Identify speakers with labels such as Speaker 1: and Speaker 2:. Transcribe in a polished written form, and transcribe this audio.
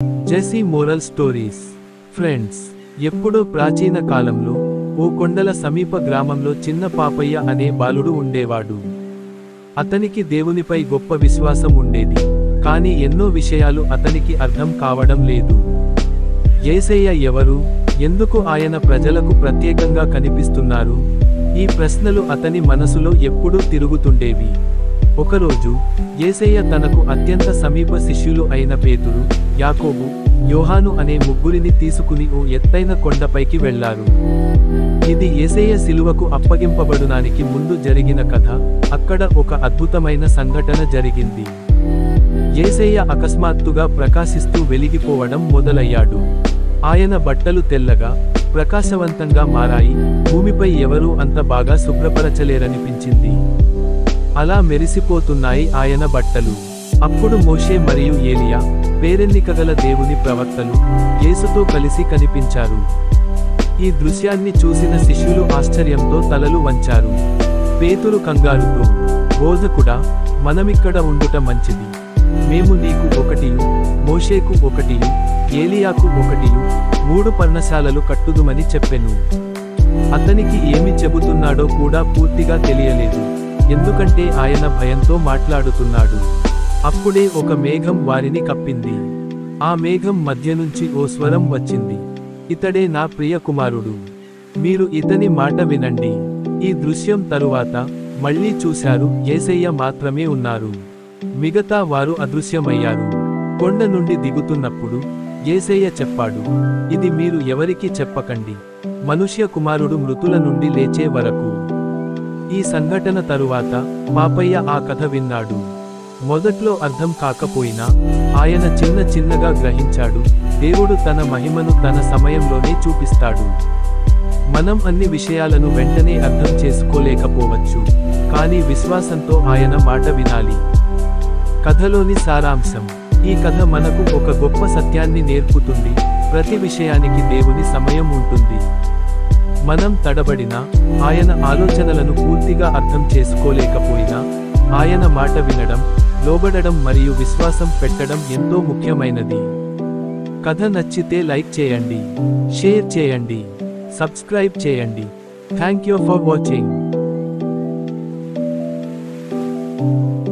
Speaker 1: జెసీ moral stories. Friends, ఎప్పుడో ప్రాచీన కాలంలో ఓ కొండల సమీప గ్రామంలో చిన్న పాపయ్య అనే బాలుడు ఉండేవాడు. అతనికి దేవునిపై గొప్ప విశ్వాసం ఉండేది. కానీ ఎన్నో విషయాలు అతనికి అర్థం కావడం లేదు. యేసయ్య ఎవరు? ఎందుకు ఆయన ప్రజలకు ప్రత్యేకంగా కనిపిస్తున్నారు? ఈ ప్రశ్నలు అతని మనసులో ఎప్పుడూ తిరుగుతుండేవి. ఒకరోజు యేసయ్య తనకు అత్యంత సమీప శిష్యులు అయిన పేతురు, యాకోబు, యోహాను అనే ముగ్గురిని తీసుకుని ఓ ఎత్తైన కొండపైకి వెళ్లారు. ఇది యేసయ్య శిలువకు అప్పగింపబడునానికి ముందు జరిగిన కథ. అక్కడ ఒక అద్భుతమైన సంఘటన జరిగింది. యేసయ్య అకస్మాత్తుగా ప్రకాశిస్తూ వెలిగిపోవడం మొదలయ్యాడు. ఆయన బట్టలు తెల్లగా, ప్రకాశవంతంగా మారాయి. భూమిపై ఎవరూ అంత బాగా శుభ్రపరచలేరనిపించింది. అలా మెరిసిపోతున్నాయి ఆయన బట్టలు. అప్పుడు మోషే మరియు ఏలియా, పేరెన్నికగల దేవుని ప్రవక్తలు యేసుతో కలిసి కనిపించారు. ఈ దృశ్యాన్ని చూసిన శిష్యులు ఆశ్చర్యంతో తలలు వంచారు. పేతురు కంగారుతో, బోధకుడా, మనమిక్కడ ఉండుట మంచిది. మేము నీకు ఒకటియు, మోషేకు ఒకటియు, ఏలియాకు ఒకటియు 3 పర్ణశాలలు కట్టుదుమని చెప్పెను. అతనికి ఏమి చెబుతున్నాడో కూడా పూర్తిగా తెలియలేదు. ఎందుకంటే ఆయన భయంతో మాట్లాడుతున్నాడు. అప్పుడే ఒక మేఘం వారిని కప్పింది. ఆ మేఘం మధ్య నుంచి ఓ స్వరం వచ్చింది, ఇతడే నా ప్రియ కుమారుడు, మీరు ఇతని మాట వినండి. ఈ దృశ్యం తరువాత మళ్ళీ చూశారు. యేసయ్య మాత్రమే ఉన్నారు. మిగతా వారు అదృశ్యమయ్యారు. కొండ నుండి దిగుతున్నప్పుడు యేసయ్య చెప్పాడు, ఇది మీరు ఎవరికీ చెప్పకండి, మనుష్య కుమారుడు మృతుల నుండి లేచే వరకు. ఈ సంఘటన తరువాత పాపయ్య ఆ కథ విన్నాడు. మొదట్లో అర్థం కాకపోయినా ఆయన చిన్నగా గ్రహించాడు. దేవుడు తన మహిమను తన సమయంలోనే చూపిస్తాడు. మనం అన్ని విషయాలను వెంటనే అర్థం చేసుకోలేకపోవచ్చు, కానీ విశ్వాసంతో ఆయన మాట వినాలి. కథలోని సారాంశం. ఈ కథ మనకు ఒక గొప్ప సత్యాన్ని నేర్పుతుంది. ప్రతి విషయానికి దేవుని సమయం ఉంటుంది. మనం తడబడినా, ఆయన ఆలోచనలను పూర్తిగా అర్థం చేసుకోలేకపోయినా, ఆయన మాట వినడం, లోబడడం మరియు విశ్వాసం పెట్టడం ఎంతో ముఖ్యమైనది. కథ నచ్చితే లైక్ చేయండి, షేర్ చేయండి, సబ్స్క్రైబ్ చేయండి. Thank you for watching.